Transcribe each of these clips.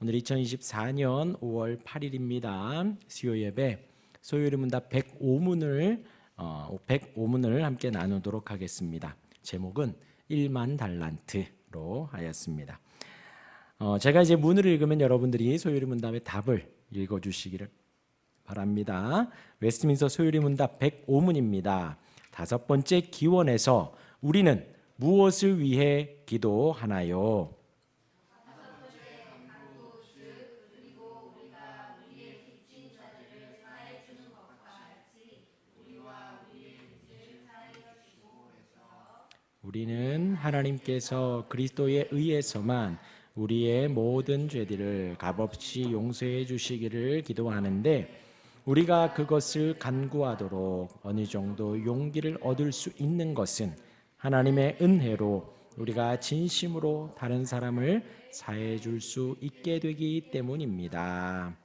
오늘 2024년 5월 8일입니다. 수요 예배 소요리 문답 105문을 함께 나누도록 하겠습니다. 제목은 1만 달란트로 하였습니다. 제가 이제 문을 읽으면 여러분들이 소요리 문답의 답을 읽어주시기를 바랍니다. 웨스트민스터 소요리 문답 105문입니다. 다섯 번째 기원에서 우리는 무엇을 위해 기도하나요? 우리는 하나님께서 그리스도에 의해서만 우리의 모든 죄들을 값없이 용서해 주시기를 기도하는데 우리가 그것을 간구하도록 어느 정도 용기를 얻을 수 있는 것은 하나님의 은혜로 우리가 진심으로 다른 사람을 사해해 줄 수 있게 되기 때문입니다.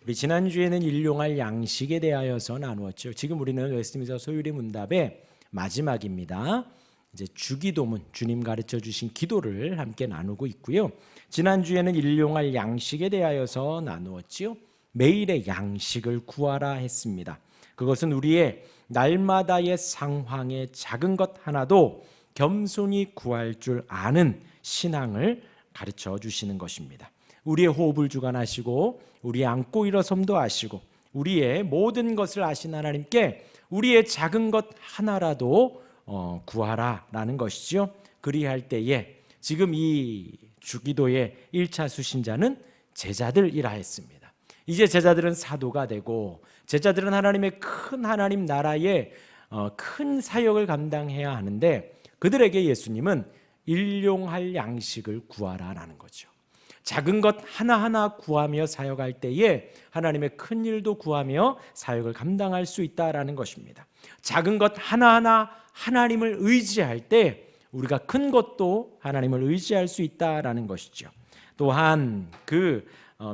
우리 지난주에는 일용할 양식에 대하여서 나누었죠. 지금 우리는 웨스트민스터 소요리 문답의 마지막입니다. 이제 주기도문, 주님 가르쳐 주신 기도를 함께 나누고 있고요. 지난주에는 일용할 양식에 대하여서 나누었지요. 매일의 양식을 구하라 했습니다. 그것은 우리의 날마다의 상황에 작은 것 하나도 겸손히 구할 줄 아는 신앙을 가르쳐 주시는 것입니다. 우리의 호흡을 주관하시고 우리의 앉고 일어섬도 아시고 우리의 모든 것을 아신 하나님께 우리의 작은 것 하나라도 구하라라는 것이죠. 그리할 때에 지금 이 주기도의 1차 수신자는 제자들이라 했습니다. 이제 제자들은 사도가 되고 제자들은 하나님의 큰 하나님 나라의 큰 사역을 감당해야 하는데 그들에게 예수님은 일용할 양식을 구하라라는 거죠. 작은 것 하나하나 구하며 사역할 때에 하나님의 큰 일도 구하며 사역을 감당할 수 있다라는 것입니다. 작은 것 하나하나 하나님을 의지할 때 우리가 큰 것도 하나님을 의지할 수 있다라는 것이죠. 또한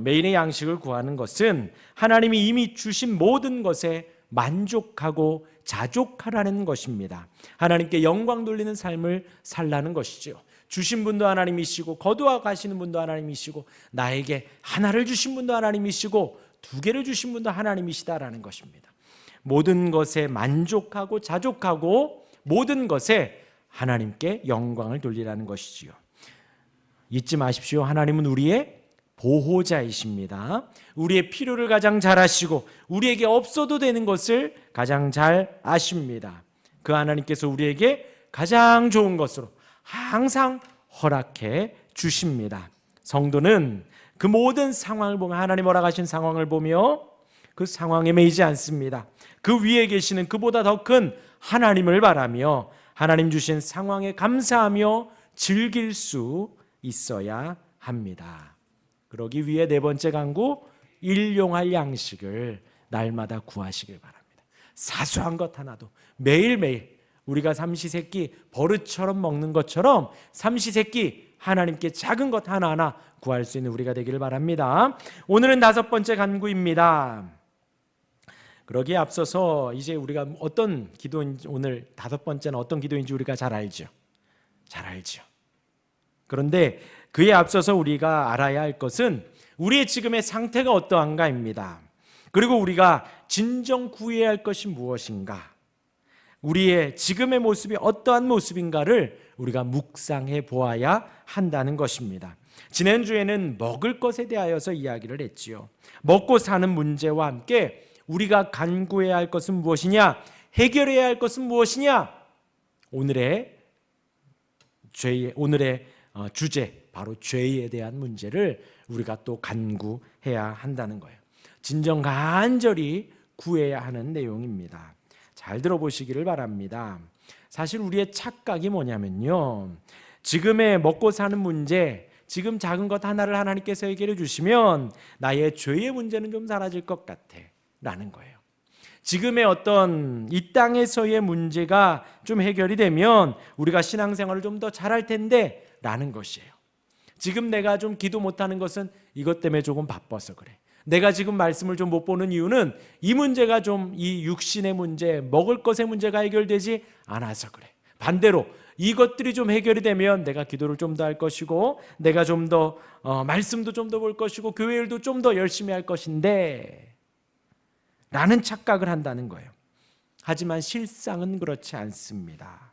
매일의 양식을 구하는 것은 하나님이 이미 주신 모든 것에 만족하고 자족하라는 것입니다. 하나님께 영광 돌리는 삶을 살라는 것이죠. 주신 분도 하나님이시고 거두어 가시는 분도 하나님이시고 나에게 하나를 주신 분도 하나님이시고 두 개를 주신 분도 하나님이시다라는 것입니다. 모든 것에 만족하고 자족하고 모든 것에 하나님께 영광을 돌리라는 것이지요. 잊지 마십시오. 하나님은 우리의 보호자이십니다. 우리의 필요를 가장 잘 아시고 우리에게 없어도 되는 것을 가장 잘 아십니다. 그 하나님께서 우리에게 가장 좋은 것으로 항상 허락해 주십니다. 성도는 그 모든 상황을 보며 하나님 허락하신 상황을 보며 그 상황에 매이지 않습니다. 그 위에 계시는 그보다 더 큰 하나님을 바라며 하나님 주신 상황에 감사하며 즐길 수 있어야 합니다. 그러기 위해 네 번째 간구, 일용할 양식을 날마다 구하시길 바랍니다. 사소한 것 하나도 매일매일 우리가 삼시세끼 버릇처럼 먹는 것처럼 삼시세끼 하나님께 작은 것 하나하나 구할 수 있는 우리가 되기를 바랍니다. 오늘은 다섯 번째 간구입니다. 그러기에 앞서서 이제 우리가 어떤 기도인지, 오늘 다섯 번째는 어떤 기도인지 우리가 잘 알죠. 잘 알죠. 그런데 그에 앞서서 우리가 알아야 할 것은 우리의 지금의 상태가 어떠한가입니다. 그리고 우리가 진정 구해야 할 것이 무엇인가, 우리의 지금의 모습이 어떠한 모습인가를 우리가 묵상해 보아야 한다는 것입니다. 지난주에는 먹을 것에 대하여서 이야기를 했지요. 먹고 사는 문제와 함께 우리가 간구해야 할 것은 무엇이냐, 해결해야 할 것은 무엇이냐, 오늘의 주제, 바로 죄에 대한 문제를 우리가 또 간구해야 한다는 거예요. 진정 간절히 구해야 하는 내용입니다. 잘 들어보시기를 바랍니다. 사실 우리의 착각이 뭐냐면요, 지금의 먹고 사는 문제, 지금 작은 것 하나를 하나님께서 해결해 주시면 나의 죄의 문제는 좀 사라질 것 같아 라는 거예요. 지금의 어떤 이 땅에서의 문제가 좀 해결이 되면 우리가 신앙생활을 좀 더 잘할 텐데 라는 것이에요. 지금 내가 좀 기도 못하는 것은 이것 때문에 조금 바빠서 그래. 내가 지금 말씀을 좀 못 보는 이유는 이 문제가 좀 이 육신의 문제, 먹을 것의 문제가 해결되지 않아서 그래. 반대로 이것들이 좀 해결이 되면 내가 기도를 좀 더 할 것이고, 내가 좀 더 말씀도 좀 더 볼 것이고, 교회 일도 좀 더 열심히 할 것인데 라는 착각을 한다는 거예요. 하지만 실상은 그렇지 않습니다.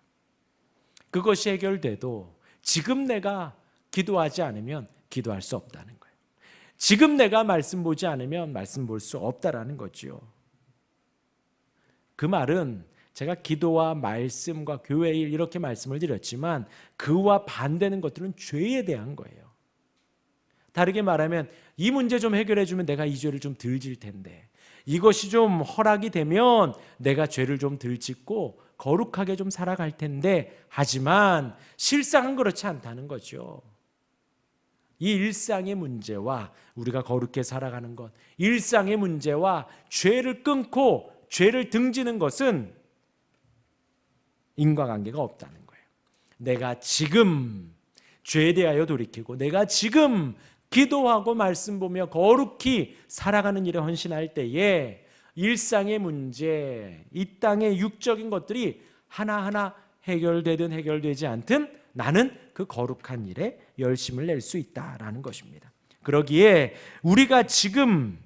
그것이 해결돼도 지금 내가 기도하지 않으면 기도할 수 없다는 거예요. 지금 내가 말씀 보지 않으면 말씀 볼 수 없다라는 거죠. 그 말은 제가 기도와 말씀과 교회 일 이렇게 말씀을 드렸지만 그와 반대는 것들은 죄에 대한 거예요. 다르게 말하면 이 문제 좀 해결해 주면 내가 이 죄를 좀 덜 질 텐데, 이것이 좀 허락이 되면 내가 죄를 좀 덜 짓고 거룩하게 좀 살아갈 텐데, 하지만 실상은 그렇지 않다는 거죠. 이 일상의 문제와 우리가 거룩히 살아가는 것, 일상의 문제와 죄를 끊고 죄를 등지는 것은 인과관계가 없다는 거예요. 내가 지금 죄에 대하여 돌이키고 내가 지금 기도하고 말씀 보며 거룩히 살아가는 일에 헌신할 때에 일상의 문제, 이 땅의 육적인 것들이 하나하나 해결되든 해결되지 않든 나는 그 거룩한 일에 열심을 낼 수 있다라는 것입니다. 그러기에 우리가 지금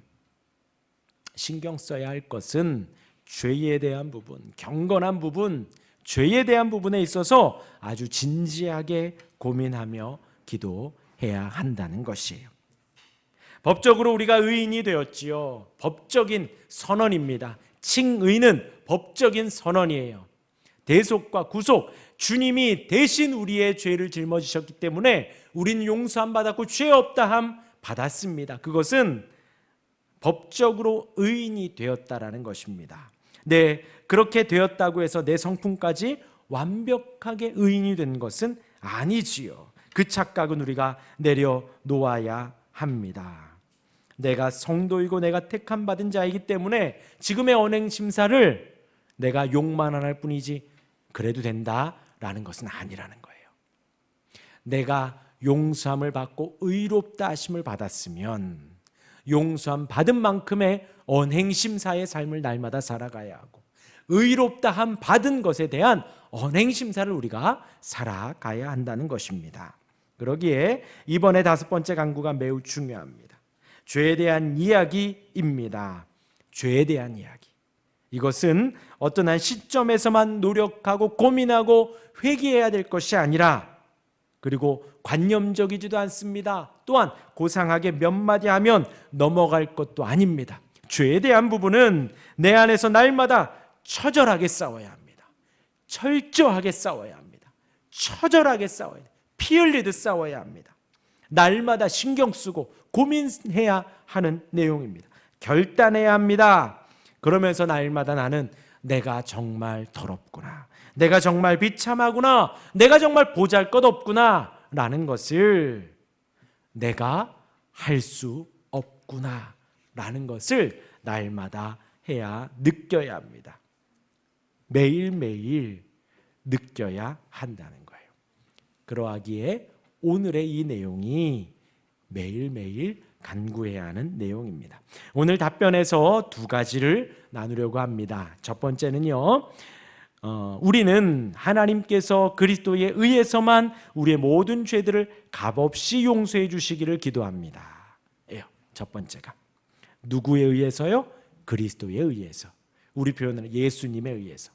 신경 써야 할 것은 죄에 대한 부분, 경건한 부분, 죄에 대한 부분에 있어서 아주 진지하게 고민하며 기도해야 한다는 것이에요. 법적으로 우리가 의인이 되었지요. 법적인 선언입니다. 칭의는 법적인 선언이에요. 대속과 구속, 주님이 대신 우리의 죄를 짊어지셨기 때문에 우린 용서함 받았고 죄 없다함 받았습니다. 그것은 법적으로 의인이 되었다라는 것입니다. 네, 그렇게 되었다고 해서 내 성품까지 완벽하게 의인이 된 것은 아니지요. 그 착각은 우리가 내려놓아야 합니다. 내가 성도이고 내가 택함 받은 자이기 때문에 지금의 언행 심사를 내가 욕만 안 할 뿐이지 그래도 된다라는 것은 아니라는 거예요. 내가 용서함을 받고 의롭다 하심을 받았으면 용서함 받은 만큼의 언행심사의 삶을 날마다 살아가야 하고, 의롭다함 받은 것에 대한 언행심사를 우리가 살아가야 한다는 것입니다. 그러기에 이번에 5번째 강구가 매우 중요합니다. 죄에 대한 이야기입니다. 죄에 대한 이야기. 이것은 어떤 한 시점에서만 노력하고 고민하고 회개해야 될 것이 아니라, 그리고 관념적이지도 않습니다. 또한 고상하게 몇 마디 하면 넘어갈 것도 아닙니다. 죄에 대한 부분은 내 안에서 날마다 처절하게 싸워야 합니다. 철저하게 싸워야 합니다. 처절하게 싸워야 합니다. 피 흘리듯 싸워야 합니다. 날마다 신경 쓰고 고민해야 하는 내용입니다. 결단해야 합니다. 그러면서 날마다 나는 내가 정말 더럽구나, 내가 정말 비참하구나, 내가 정말 보잘것없구나 라는 것을, 내가 할 수 없구나 라는 것을 날마다 해야, 느껴야 합니다. 매일매일 느껴야 한다는 거예요. 그러하기에 오늘의 이 내용이 매일매일 간구해야 하는 내용입니다. 오늘 답변에서 2가지를 나누려고 합니다. 첫 번째는요, 우리는 하나님께서 그리스도에 의해서만 우리의 모든 죄들을 값없이 용서해 주시기를 기도합니다. 첫 번째가 누구에 의해서요? 그리스도에 의해서. 우리 표현은 예수님에 의해서.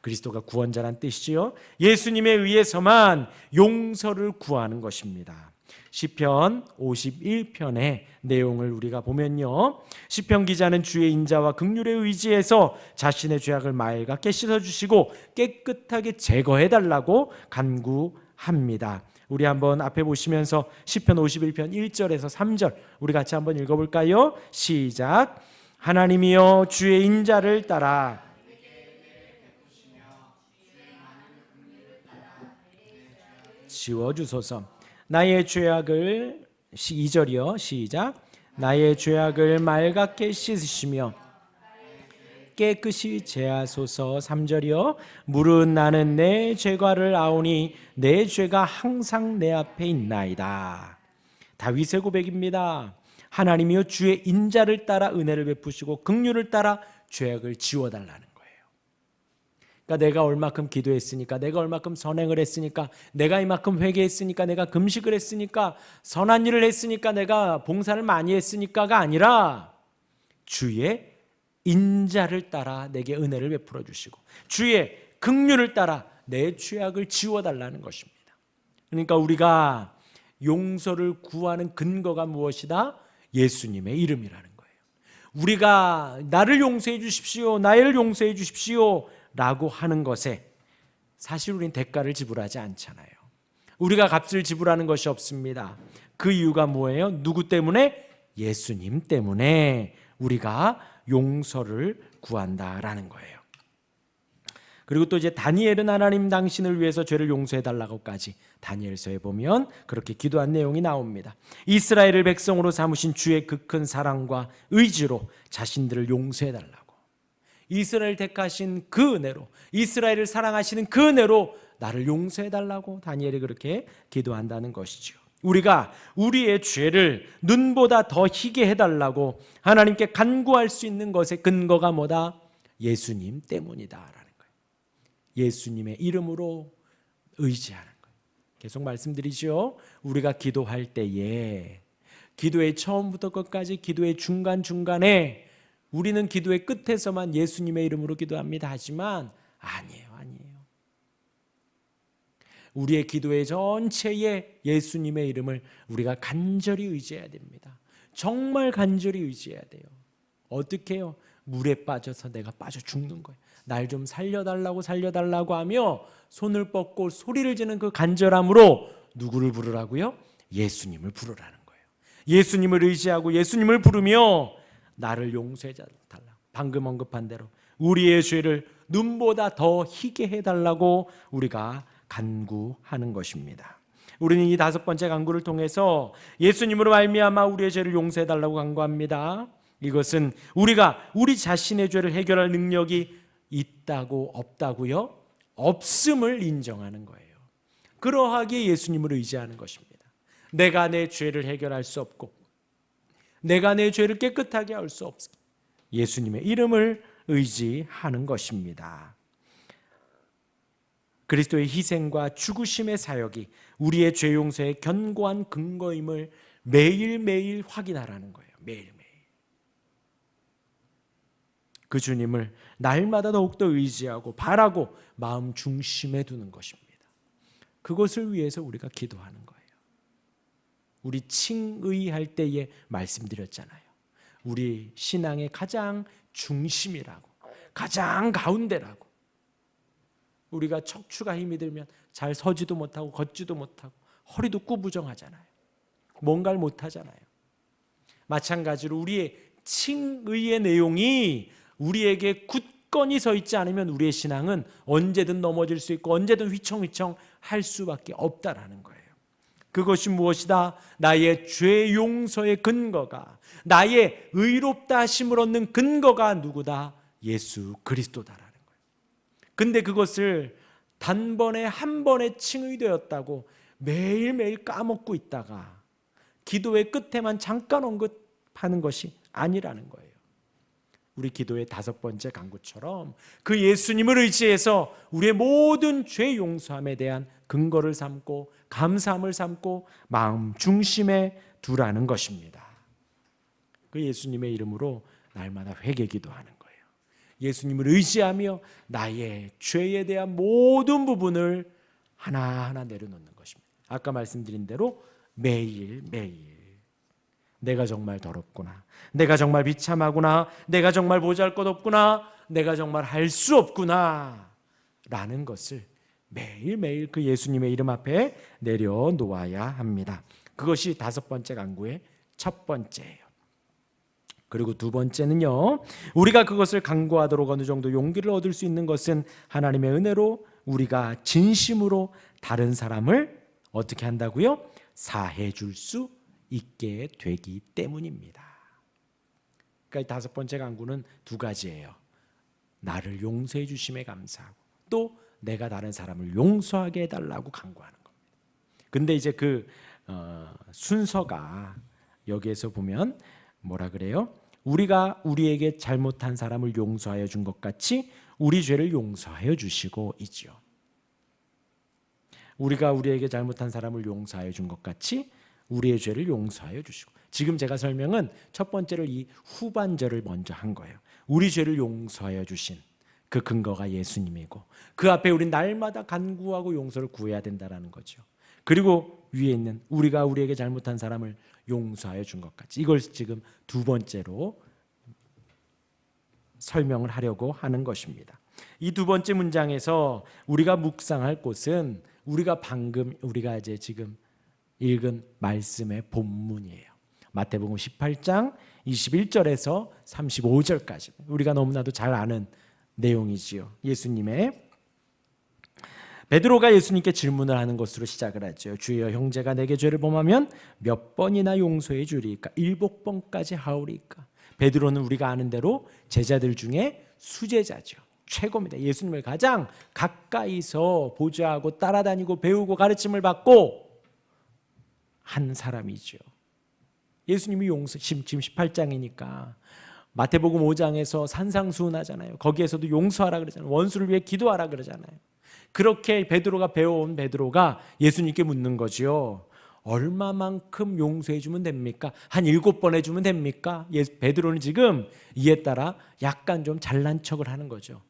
그리스도가 구원자란 뜻이지요. 예수님에 의해서만 용서를 구하는 것입니다. 시편 51편의 내용을 우리가 보면요, 시편 기자는 주의 인자와 긍휼에 의지해서 자신의 죄악을 맑게 씻어주시고 깨끗하게 제거해달라고 간구합니다. 우리 한번 앞에 보시면서 시편 51편 1절에서 3절 우리 같이 한번 읽어볼까요? 시작. 하나님이여 주의 인자를 따라 지워주소서. 나의 죄악을, 2절이요 시작. 나의 죄악을 맑게 씻으시며 깨끗이 제하소서. 3절이요 물은 나는 내 죄과를 아오니 내 죄가 항상 내 앞에 있나이다. 다윗의 고백입니다. 하나님이여 주의 인자를 따라 은혜를 베푸시고 긍휼을 따라 죄악을 지워달라는 거예요. 그러니까 내가 얼마큼 기도했으니까, 내가 얼마큼 선행을 했으니까, 내가 이만큼 회개했으니까, 내가 금식을 했으니까, 선한 일을 했으니까, 내가 봉사를 많이 했으니까가 아니라 주의 인자를 따라 내게 은혜를 베풀어 주시고 주의 긍휼을 따라 내 죄악을 지워달라는 것입니다. 그러니까 우리가 용서를 구하는 근거가 무엇이다? 예수님의 이름이라는 거예요. 우리가 나를 용서해 주십시오, 나를 용서해 주십시오 라고 하는 것에 사실 우리는 대가를 지불하지 않잖아요. 우리가 값을 지불하는 것이 없습니다. 그 이유가 뭐예요? 누구 때문에? 예수님 때문에 우리가 용서를 구한다라는 거예요. 그리고 또 이제 다니엘은 하나님 당신을 위해서 죄를 용서해 달라고까지 다니엘서에 보면 그렇게 기도한 내용이 나옵니다. 이스라엘을 백성으로 삼으신 주의 그 큰 사랑과 의지로 자신들을 용서해 달라고, 이스라엘 택하신 그 은혜로, 이스라엘을 사랑하시는 그 은혜로 나를 용서해 달라고 다니엘이 그렇게 기도한다는 것이죠. 우리가 우리의 죄를 눈보다 더 희게 해달라고 하나님께 간구할 수 있는 것의 근거가 뭐다? 예수님 때문이다라는 거예요. 예수님의 이름으로 의지하는 거예요. 계속 말씀드리죠. 우리가 기도할 때에 기도의 처음부터 끝까지, 기도의 중간중간에 우리는 기도의 끝에서만 예수님의 이름으로 기도합니다 하지만 아니에요. 우리의 기도의 전체에 예수님의 이름을 우리가 간절히 의지해야 됩니다. 정말 간절히 의지해야 돼요. 어떻게 해요? 물에 빠져서 내가 빠져 죽는 거예요. 날 좀 살려달라고 하며 손을 뻗고 소리를 지는 그 간절함으로 누구를 부르라고요? 예수님을 부르라는 거예요. 예수님을 의지하고 예수님을 부르며 나를 용서해 달라고, 방금 언급한 대로 우리의 죄를 눈보다 더 희게 해달라고 우리가 간구하는 것입니다. 우리는 이 5번째 간구를 통해서 예수님으로 말미암아 우리의 죄를 용서해 달라고 간구합니다. 이것은 우리가 우리 자신의 죄를 해결할 능력이 있다고 없다고요? 없음을 인정하는 거예요. 그러하기에 예수님을 의지하는 것입니다. 내가 내 죄를 해결할 수 없고 내가 내 죄를 깨끗하게 할 수 없어 예수님의 이름을 의지하는 것입니다. 그리스도의 희생과 죽으심의 사역이 우리의 죄 용서의 견고한 근거임을 매일매일 확인하라는 거예요. 매일매일. 그 주님을 날마다 더욱더 의지하고 바라고 마음 중심에 두는 것입니다. 그것을 위해서 우리가 기도하는 거예요. 우리 칭의할 때에 말씀드렸잖아요. 우리 신앙의 가장 중심이라고, 가장 가운데라고. 우리가 척추가 힘이 들면 잘 서지도 못하고 걷지도 못하고 허리도 꾸부정하잖아요. 뭔가를 못하잖아요. 마찬가지로 우리의 칭의의 내용이 우리에게 굳건히 서 있지 않으면 우리의 신앙은 언제든 넘어질 수 있고 언제든 휘청휘청 할 수밖에 없다라는 거예요. 그것이 무엇이다? 나의 죄 용서의 근거가, 나의 의롭다 하심을 얻는 근거가 누구다? 예수 그리스도다라는 거예요. 근데 그것을 단번에 한 번에 칭의되었다고 매일매일 까먹고 있다가 기도의 끝에만 잠깐 언급하는 것이 아니라는 거예요. 우리 기도의 5번째 간구처럼 그 예수님을 의지해서 우리의 모든 죄 용서함에 대한 근거를 삼고 감사함을 삼고 마음 중심에 두라는 것입니다. 그 예수님의 이름으로 날마다 회개 기도하는 거예요. 예수님을 의지하며 나의 죄에 대한 모든 부분을 하나하나 내려놓는 것입니다. 아까 말씀드린 대로 매일매일 내가 정말 더럽구나, 내가 정말 비참하구나, 내가 정말 보잘것없구나, 내가 정말 할 수 없구나 라는 것을 매일매일 그 예수님의 이름 앞에 내려놓아야 합니다. 그것이 5번째 간구의 첫 번째예요. 그리고 2번째는요, 우리가 그것을 간구하도록 어느 정도 용기를 얻을 수 있는 것은 하나님의 은혜로 우리가 진심으로 다른 사람을 어떻게 한다고요? 사해 줄 수 있게 되기 때문입니다. 그러니까 5번째 간구는 2가지예요. 나를 용서해 주심에 감사하고 또 내가 다른 사람을 용서하게 해달라고 간구하는 겁니다. 근데 이제 그 순서가 여기에서 보면 뭐라 그래요? 우리가 우리에게 잘못한 사람을 용서하여 준 것 같이 우리 죄를 용서하여 주시고 있지요. 우리가 우리에게 잘못한 사람을 용서하여 준 것 같이 우리의 죄를 용서하여 주시고, 지금 제가 설명은 첫 번째로 이 후반절을 먼저 한 거예요. 우리 죄를 용서하여 주신 그 근거가 예수님이고, 그 앞에 우린 날마다 간구하고 용서를 구해야 된다는 거죠. 그리고 위에 있는 우리가 우리에게 잘못한 사람을 용서하여 준 것 같이, 이걸 지금 두 번째로 설명을 하려고 하는 것입니다. 이 두 번째 문장에서 우리가 묵상할 곳은 우리가 이제 지금 읽은 말씀의 본문이에요. 마태복음 18장 21절에서 35절까지 우리가 너무나도 잘 아는 내용이지요. 베드로가 예수님께 질문을 하는 것으로 시작을 하죠. 주여, 형제가 내게 죄를 범하면 몇 번이나 용서해 주리까? 7번까지 하오리까? 베드로는 우리가 아는 대로 제자들 중에 수제자죠. 최고입니다. 예수님을 가장 가까이서 보좌하고 따라다니고 배우고 가르침을 받고 한 사람이죠. 예수님이 지금 18장이니까 마태복음 5장에서 산상수훈하잖아요. 거기에서도 용서하라 그러잖아요. 원수를 위해 기도하라 그러잖아요. 그렇게 베드로가 배워온 베드로가 예수님께 묻는 거지요. 얼마만큼 용서해 주면 됩니까? 한 7번 해주면 됩니까? 베드로는 지금 이에 따라 약간 좀 잘난 척을 하는 거죠.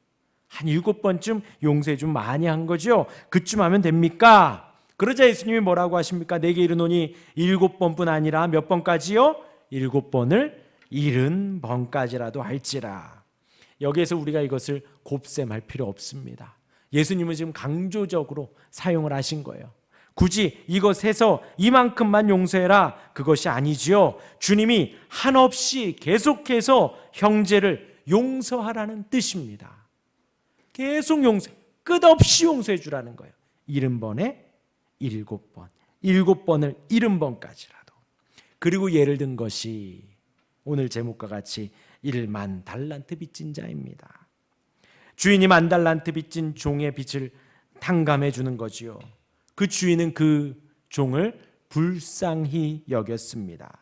한 7번쯤 용서해 주면 많이 한 거죠. 그쯤 하면 됩니까? 그러자 예수님이 뭐라고 하십니까? 내게 이르노니 7번뿐 아니라 몇 번까지요? 7번을 70번까지라도 할지라. 여기에서 우리가 이것을 곱셈할 필요 없습니다. 예수님은 지금 강조적으로 사용을 하신 거예요. 굳이 이것에서 이만큼만 용서해라, 그것이 아니지요. 주님이 한없이 계속해서 형제를 용서하라는 뜻입니다. 계속 끝없이 용서해 주라는 거예요. 70번에 7번, 7번을 70번까지라도. 그리고 예를 든 것이 오늘 제목과 같이 1만 달란트 빚진 자입니다. 주인이 1만 달란트 빚진 종의 빚을 탕감해 주는 거지요. 그 주인은 그 종을 불쌍히 여겼습니다.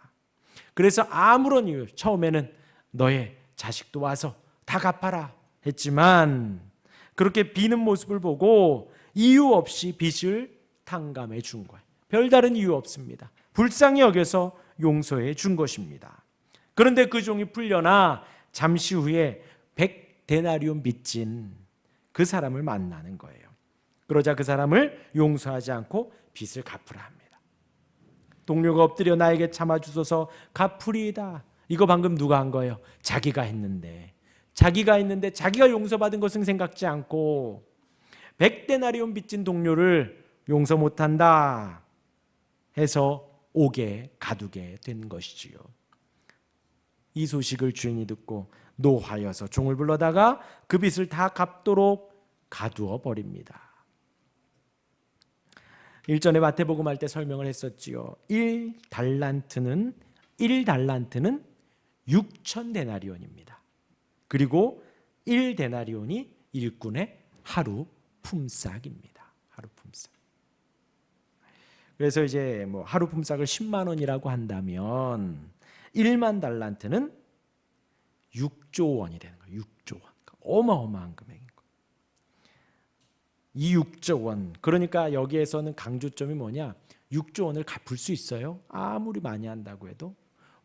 그래서 아무런 이유, 처음에는 너의 자식도 와서 다 갚아라 했지만 그렇게 비는 모습을 보고 이유 없이 빚을 탕감해 준 거예요. 별다른 이유 없습니다. 불쌍히 여겨서 용서해 준 것입니다. 그런데 그 종이 풀려나 잠시 후에 100데나리온 빚진 그 사람을 만나는 거예요. 그러자 그 사람을 용서하지 않고 빚을 갚으라 합니다. 동료가 엎드려 나에게 참아주소서 갚으리이다. 이거 방금 누가 한 거예요? 자기가 했는데 자기가 용서받은 것은 생각지 않고 100데나리온 빚진 동료를 용서 못한다 해서 옥에 가두게 된 것이지요. 이 소식을 주인이 듣고 노하여서 종을 불러다가 그 빚을 다 갚도록 가두어 버립니다. 일전에 마태복음 할 때 설명을 했었지요. 1달란트는 6,000데나리온입니다. 그리고 1데나리온이 일꾼의 하루 품삯입니다. 하루 품삯. 그래서 이제 뭐 하루 품삯을 10만 원이라고 한다면 1만 달란트는 6조 원이 되는 거예요. 6조 원. 어마어마한 금액인 거예요. 이 6조 원. 그러니까 여기에서는 강조점이 뭐냐? 6조 원을 갚을 수 있어요? 아무리 많이 한다고 해도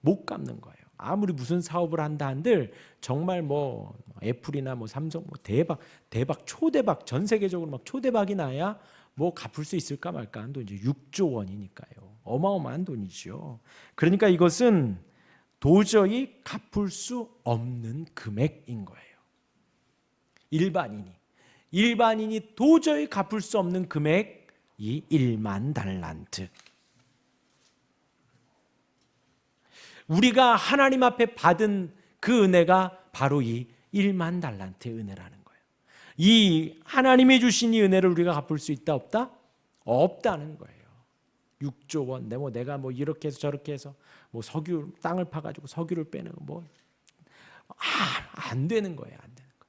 못 갚는 거예요. 아무리 무슨 사업을 한다 한들 정말 뭐 애플이나 뭐 삼성 뭐 대박 초대박 전 세계적으로 막 초대박이 나야 뭐 갚을 수 있을까 말까 한 돈이죠. 6조 원이니까요. 어마어마한 돈이죠. 그러니까 이것은 도저히 갚을 수 없는 금액인 거예요. 일반인이 도저히 갚을 수 없는 금액, 이 1만 달란트. 우리가 하나님 앞에 받은 그 은혜가 바로 이 1만 달란트의 은혜라는 거예요. 이 하나님이 주신 이 은혜를 우리가 갚을 수 있다 없다? 없다는 거예요. 6조 원, 내가 뭐 이렇게 해서 저렇게 해서 뭐 석유 땅을 파가지고 석유를 빼는 거 안 되는 거예요. 안 되는 거.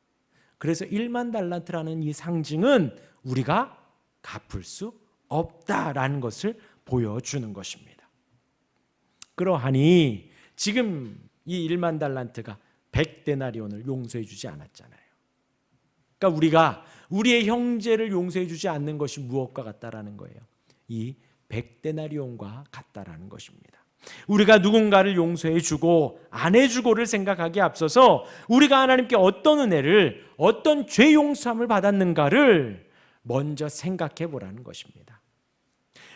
그래서 1만 달란트라는 이 상징은 우리가 갚을 수 없다라는 것을 보여주는 것입니다. 그러하니 지금 이 1만 달란트가 100데나리온을 용서해 주지 않았잖아요. 그러니까 우리가 우리의 형제를 용서해 주지 않는 것이 무엇과 같다라는 거예요. 이 100데나리온과 같다라는 것입니다. 우리가 누군가를 용서해 주고 안 해주고를 생각하기에 앞서서 우리가 하나님께 어떤 은혜를, 어떤 죄 용서함을 받았는가를 먼저 생각해 보라는 것입니다.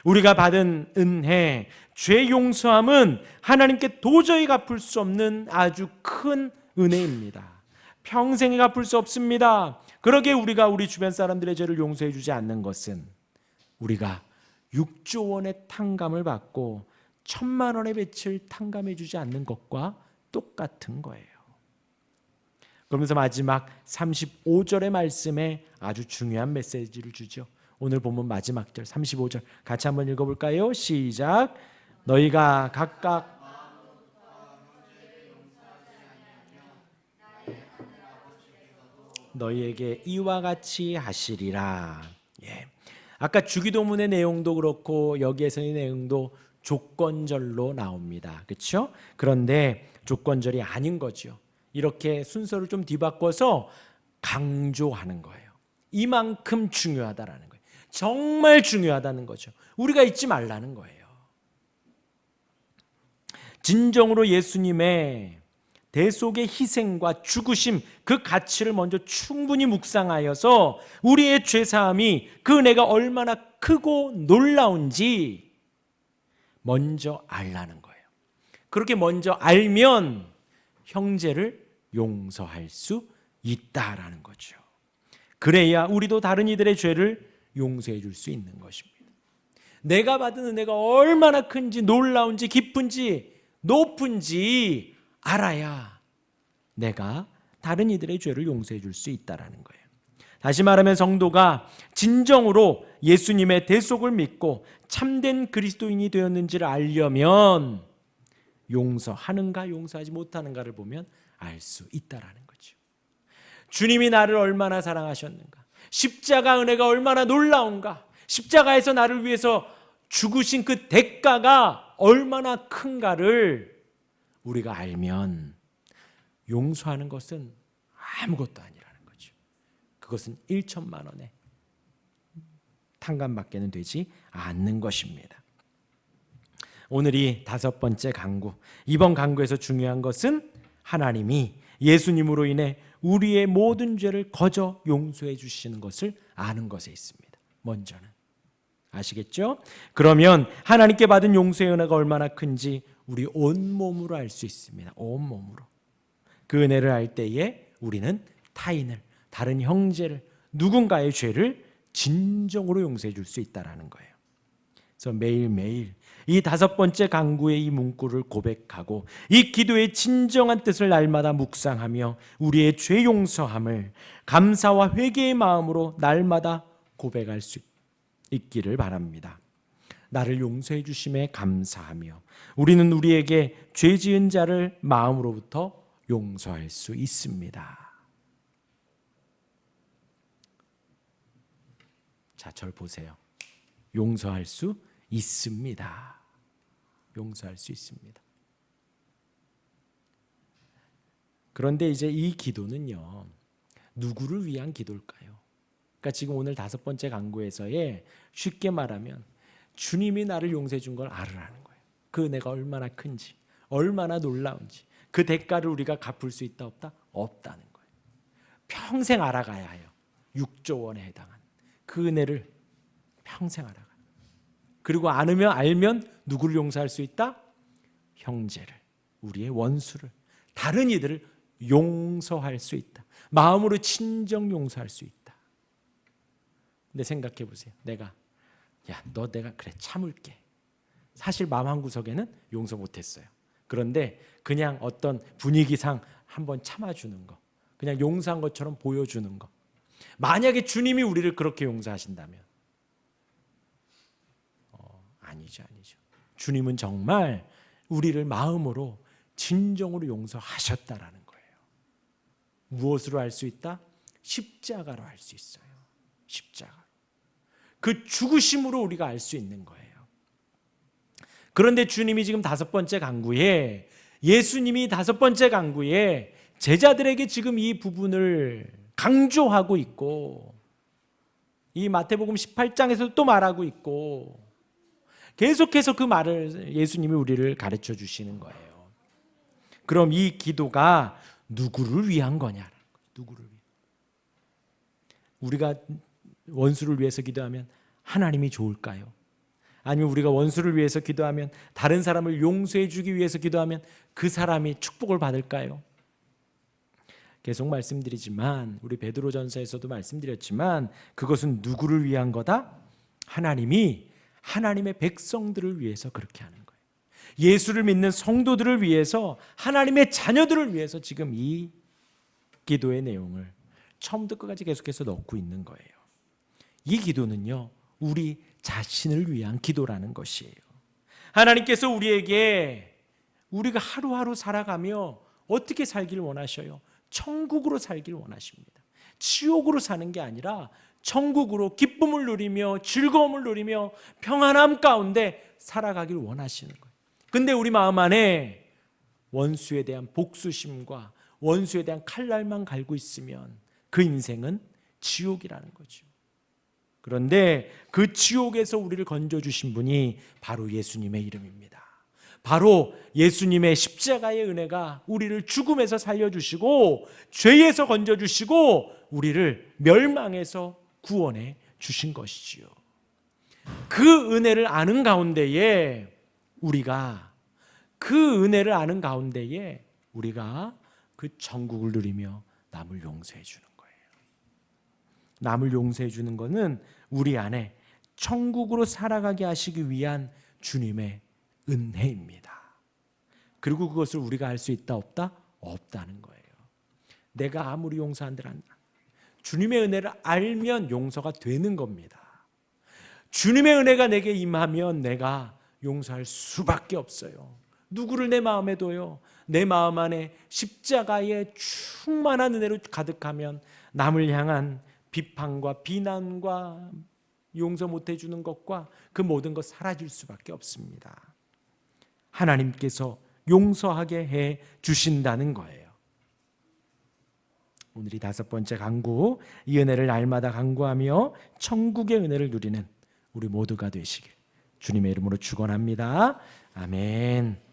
우리가 받은 은혜, 죄 용서함은 하나님께 도저히 갚을 수 없는 아주 큰 은혜입니다. 평생에 갚을 수 없습니다. 그러기에 우리가 우리 주변 사람들의 죄를 용서해 주지 않는 것은 우리가 6조 원의 탕감을 받고 1,000만 원의 빚을 탕감해 주지 않는 것과 똑같은 거예요. 그러면서 마지막 35절의 말씀에 아주 중요한 메시지를 주죠. 오늘 본문 마지막 절 35절 같이 한번 읽어볼까요? 시작. 너희가 각각 너희에게 이와 같이 하시리라. 예. 아까 주기도문의 내용도 그렇고 여기에서의 내용도 조건절로 나옵니다. 그렇죠? 그런데 조건절이 아닌 거죠. 이렇게 순서를 좀 뒤바꿔서 강조하는 거예요. 이만큼 중요하다라는 거예요. 정말 중요하다는 거죠. 우리가 잊지 말라는 거예요. 진정으로 예수님의 대속의 희생과 죽으심, 그 가치를 먼저 충분히 묵상하여서 우리의 죄사함이 그 은혜가 얼마나 크고 놀라운지 먼저 알라는 거예요. 그렇게 먼저 알면 형제를 용서할 수 있다라는 거죠. 그래야 우리도 다른 이들의 죄를 용서해 줄 수 있는 것입니다. 내가 받은 은혜가 얼마나 큰지, 놀라운지, 깊은지, 높은지 알아야 내가 다른 이들의 죄를 용서해 줄 수 있다라는 거예요. 다시 말하면 성도가 진정으로 예수님의 대속을 믿고 참된 그리스도인이 되었는지를 알려면 용서하는가 용서하지 못하는가를 보면 알 수 있다라는 거죠. 주님이 나를 얼마나 사랑하셨는가, 십자가 은혜가 얼마나 놀라운가, 십자가에서 나를 위해서 죽으신 그 대가가 얼마나 큰가를 우리가 알면 용서하는 것은 아무것도 아니라는 거죠. 그것은 1천만 원의 탕감밖에는 되지 않는 것입니다. 오늘이 5번째 강구, 이번 강구에서 중요한 것은 하나님이 예수님으로 인해 우리의 모든 죄를 거저 용서해 주시는 것을 아는 것에 있습니다. 먼저는 아시겠죠? 그러면 하나님께 받은 용서의 은혜가 얼마나 큰지 우리 온몸으로 알 수 있습니다. 온몸으로. 그 은혜를 알 때에 우리는 타인을, 다른 형제를, 누군가의 죄를 진정으로 용서해 줄 수 있다는 거예요. 그래서 매일매일 이 5번째 강구의 이 문구를 고백하고 이 기도의 진정한 뜻을 날마다 묵상하며 우리의 죄 용서함을 감사와 회개의 마음으로 날마다 고백할 수 있기를 바랍니다. 나를 용서해 주심에 감사하며 우리는 우리에게 죄 지은 자를 마음으로부터 용서할 수 있습니다. 자, 절 보세요. 용서할 수 있습니다. 용서할 수 있습니다. 그런데 이제 이 기도는요, 누구를 위한 기도일까요? 그러니까 지금 오늘 5번째 강구에서의 쉽게 말하면 주님이 나를 용서해 준 걸 알으라는 거예요. 그 은혜가 얼마나 큰지, 얼마나 놀라운지, 그 대가를 우리가 갚을 수 있다 없다? 없다는 거예요. 평생 알아가야 해요. 6조 원에 해당한 그 은혜를 평생 알아가요. 그리고 알면 누구를 용서할 수 있다? 형제를, 우리의 원수를, 다른 이들을 용서할 수 있다. 마음으로 친정 용서할 수 있다. 근데 생각해 보세요. 내가 그래 참을게. 사실 마음 한구석에는 용서 못했어요. 그런데 그냥 어떤 분위기상 한번 참아주는 거, 그냥 용서한 것처럼 보여주는 거. 만약에 주님이 우리를 그렇게 용서하신다면 아니죠. 주님은 정말 우리를 마음으로 진정으로 용서하셨다라는 거예요. 무엇으로 알 수 있다? 십자가로 알 수 있어요. 십자가. 그 죽으심으로 우리가 알 수 있는 거예요. 그런데 주님이 지금 5번째 강구에, 예수님이 5번째 강구에 제자들에게 지금 이 부분을 강조하고 있고, 이 마태복음 18장에서도 또 말하고 있고, 계속해서 그 말을 예수님이 우리를 가르쳐 주시는 거예요. 그럼 이 기도가 누구를 위한 거냐? 누구를 위한? 우리가 원수를 위해서 기도하면 하나님이 좋을까요? 아니면 우리가 원수를 위해서 기도하면, 다른 사람을 용서해 주기 위해서 기도하면 그 사람이 축복을 받을까요? 계속 말씀드리지만, 우리 베드로전서에서도 말씀드렸지만, 그것은 누구를 위한 거다? 하나님이 하나님의 백성들을 위해서 그렇게 하는 거예요. 예수를 믿는 성도들을 위해서, 하나님의 자녀들을 위해서 지금 이 기도의 내용을 처음부터 끝까지 계속해서 넣고 있는 거예요. 이 기도는요, 우리 자신을 위한 기도라는 것이에요. 하나님께서 우리에게, 우리가 하루하루 살아가며 어떻게 살기를 원하셔요? 천국으로 살기를 원하십니다. 지옥으로 사는 게 아니라 천국으로 기쁨을 누리며 즐거움을 누리며 평안함 가운데 살아가길 원하시는 거예요. 근데 우리 마음 안에 원수에 대한 복수심과 원수에 대한 칼날만 갈고 있으면 그 인생은 지옥이라는 거죠. 그런데 그 지옥에서 우리를 건져주신 분이 바로 예수님의 이름입니다. 바로 예수님의 십자가의 은혜가 우리를 죽음에서 살려주시고, 죄에서 건져주시고, 우리를 멸망에서 구원해 주신 것이지요. 그 은혜를 아는 가운데에 우리가 그 천국을 누리며 남을 용서해 주는 거예요. 남을 용서해 주는 것은 우리 안에 천국으로 살아가게 하시기 위한 주님의 은혜입니다. 그리고 그것을 우리가 할 수 있다 없다? 없다는 거예요. 내가 아무리 용서한들 한다. 주님의 은혜를 알면 용서가 되는 겁니다. 주님의 은혜가 내게 임하면 내가 용서할 수밖에 없어요. 누구를 내 마음에 둬요? 내 마음 안에 십자가의 충만한 은혜로 가득하면 남을 향한 비판과 비난과 용서 못해 주는 것과 그 모든 것 사라질 수밖에 없습니다. 하나님께서 용서하게 해 주신다는 거예요. 오늘이 5번째 강구, 이 은혜를 날마다 강구하며 천국의 은혜를 누리는 우리 모두가 되시길 주님의 이름으로 축원합니다. 아멘.